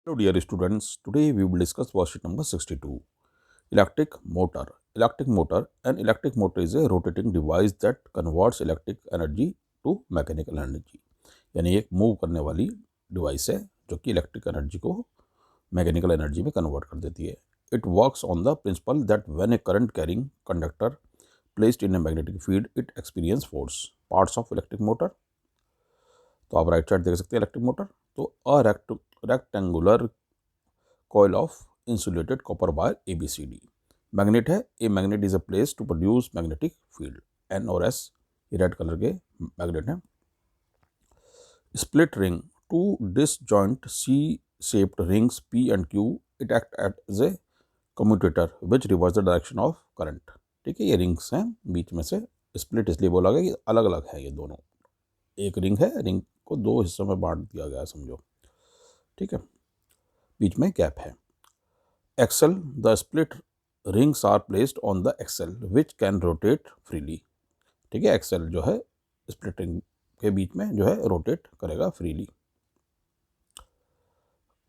Hello dear students, today we will discuss worksheet number 62. Electric motor. An electric motor is a rotating device that converts electric energy to mechanical energy. यानी एक move करने वाली device है जो कि electric energy को mechanical energy में convert कर देती है. It works on the principal that when A current carrying conductor placed in a magnetic field it experience force. Parts of electric motor. तो आप राइट साइड देख सकते हैं इलेक्ट्रिक मोटर. तो a rectangular coil of insulated copper wire ABCD. Magnet है. A magnet is a place to produce magnetic field. N और S ये red colour के मैग्नेट हैं. Split ring. Two disjoint C shaped rings P and Q. It act as a commutator which reverse the direction of current. ठीक है, ये rings हैं बीच में से. स्प्लिट इसलिए बोला गया कि अलग अलग है ये दोनों. एक रिंग है, रिंग को दो हिस्सों में बांट दिया गया समझो. ठीक है, बीच में गैप है. Axle. The split rings are placed on the axle which can rotate freely. ठीक है, एक्सल जो है स्प्लिट रिंग के बीच में जो है रोटेट करेगा freely.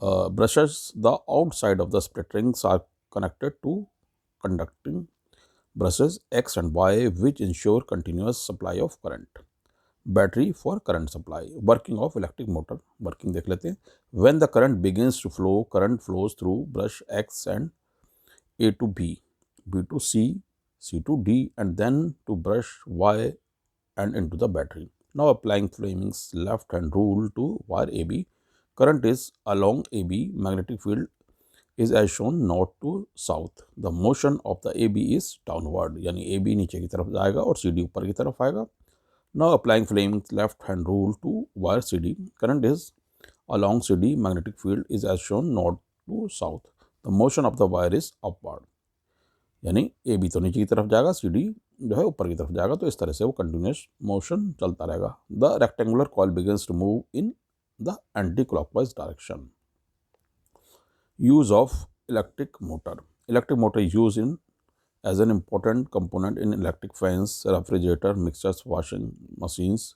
Brushes. The outside of the split rings are connected to conducting brushes X and Y which ensure continuous supply of current. Battery for current supply. Working of electric motor. Working देख लेते हैं. When the current begins to flow, current flows through brush X and A to B, B to C, C to D and then to brush Y and into the battery. Now applying Fleming's left hand rule to wire AB, current is along AB, magnetic field is as shown north to south. The motion of the AB is downward. यानी AB नीचे की तरफ जाएगा और CD ऊपर की तरफ आएगा. Now applying Fleming's left hand rule to wire CD, current is along CD, magnetic field is as shown north to south. The motion of the wire is upward. यानी AB तो नीचे की तरफ जाएगा, CD जो है ऊपर की तरफ जाएगा. तो इस तरह से वो कंटिन्यूस मोशन चलता रहेगा. The rectangular coil begins to move in the anti-clockwise direction. Use of electric motor. Electric motor is used in as an important component in electric fans, refrigerator, mixers, washing machines,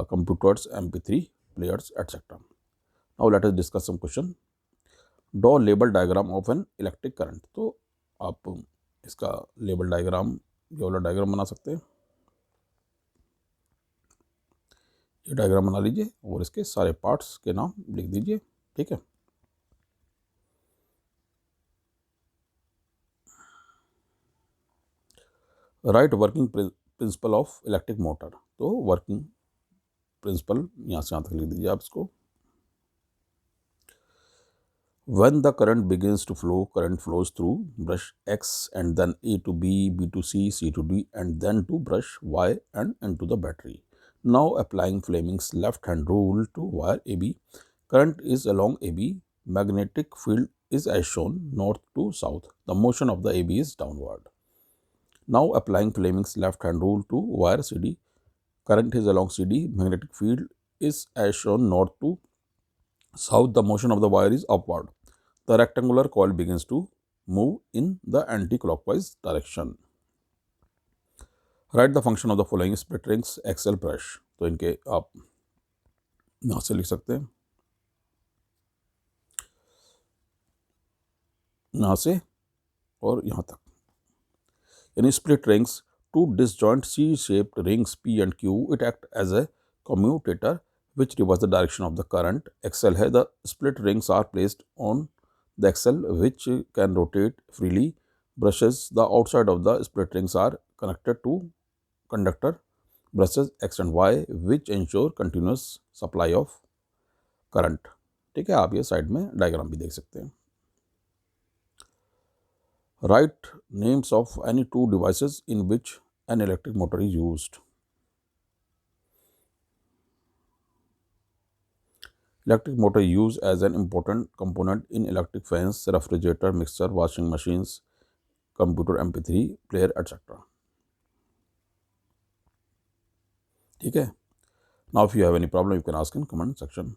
computers, MP3 players, etc. Now let us discuss some question. Draw label diagram of an electric current. तो आप इसका label diagram, ये वाला diagram बना सकते हैं. ये diagram बना लीजिए और इसके सारे पार्ट्स के नाम लिख दीजिए. ठीक है. Right working principle of electric motor. तो वर्किंग प्रिंसिपल यहाँ से यहाँ तक लिख दीजिए आप इसको. When the current begins to flow, current flows through brush X and then A to B, B to C, C to D and then to brush Y and into the battery. Now applying Fleming's left hand rule to wire AB, current is along AB, magnetic field is as shown north to south. The motion of the AB is downward. Now applying Fleming's left hand rule to wire CD, current is along CD, magnetic field is as shown north to south. The motion of the wire is upward. The rectangular coil begins to move in the anti-clockwise direction. Write the function of the following split rings XL brush. तो इनके आप यहाँ से लिख सकते हैं, यहाँ से और यहाँ तक. यानी split rings, two disjoint C-shaped rings P and Q, it act as a commutator which reverses the direction of the current. XL है. The split rings are placed on the XL which can rotate freely. Brushes. The outside of the split rings are connected to conductor brushes X and Y which ensure continuous supply of current. ठीक है, आप ये side में diagram भी देख सकते हैं. Write names of any two devices in which an electric motor is used. Electric motor is used as an important component in electric fans, refrigerator, mixer, washing machines, computer, MP3 player, etc. ठीक है. Now if you have any problem you can ask in comment section.